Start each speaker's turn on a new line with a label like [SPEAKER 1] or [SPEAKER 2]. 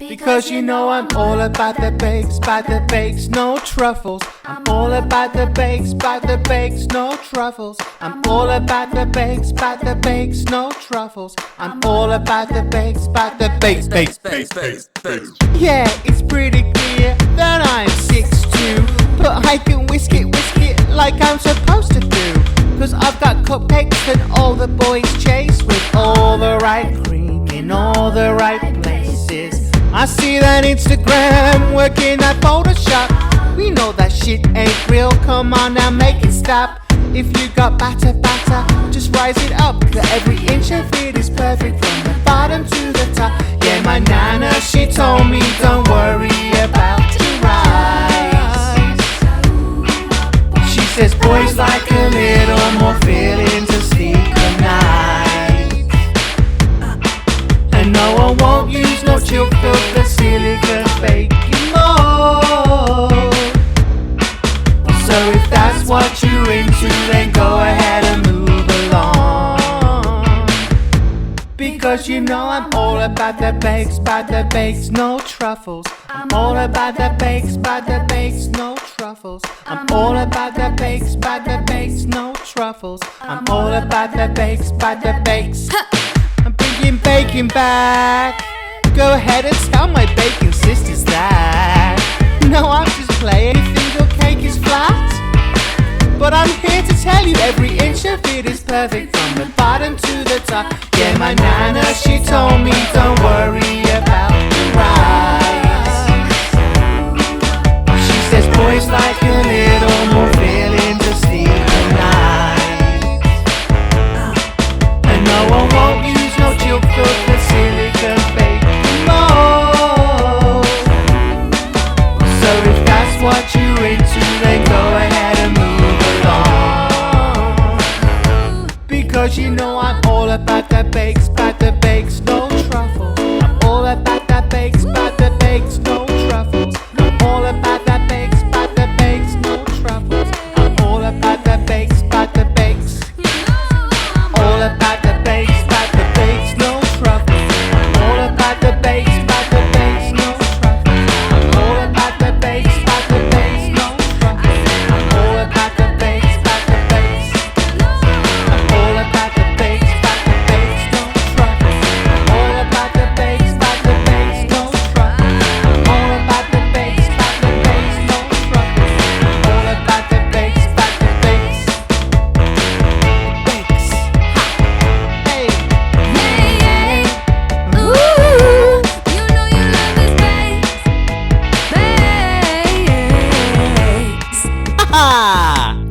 [SPEAKER 1] Because you know I'm all about the bakes, no truffles. I'm all about the bakes, no truffles. I'm all about the bakes, no truffles. I'm all about the bakes, bakes. Yeah, it's pretty clear that I'm 6'2", but I can whisk it like I'm supposed to do. Cause I've got cupcakes that all the boys chase, with all the right cream in all the right places. I see that Instagram working at Photoshop. We know that shit ain't real, come on now make it stop. If you got batter, just rise it up. Cause every inch of it is perfect from the bottom to the top. Yeah, my nana, she told me don't worry about your rise. She says boys like a little more feeling to sleep at night. And no, I won't use no chill filter silicone baking mold. So if that's what you're into, then go ahead and move along. Because you know I'm all about the bakes, no truffles. I'm all about the bakes, no truffles. I'm all about the bakes, no truffles. I'm all about the bakes. I'm bringing bacon back. Go ahead and tell my bacon sisters that. No, I'm just playing. You think your cake is flat? But I'm here to tell you every inch of it is perfect from the bottom to the top. Yeah, my nana, she told me don't worry about the rise. She says boys like a little more feeling to sleep at night. And no, I won't use no chill filter silicone baking mold. So if that's what you're into, then go ahead and move along. Because you know I'm all about the bakes, no truffles. I'm all about the bakes, no truffles. I'm all about the bakes, no truffles. I'm all about the bakes. All about the bakes, no truffles. I'm all about the bakes, no truffles. I'm all about the bakes, no truffles. I'm all about the bakes. I'm all about the bakes, no truffles. I'm all about the bakes, no truffles. I'm all about the bakes, no truffles. I'm all about the bakes. Hey.
[SPEAKER 2] Ooh, you know you love this bakes.
[SPEAKER 1] Ha!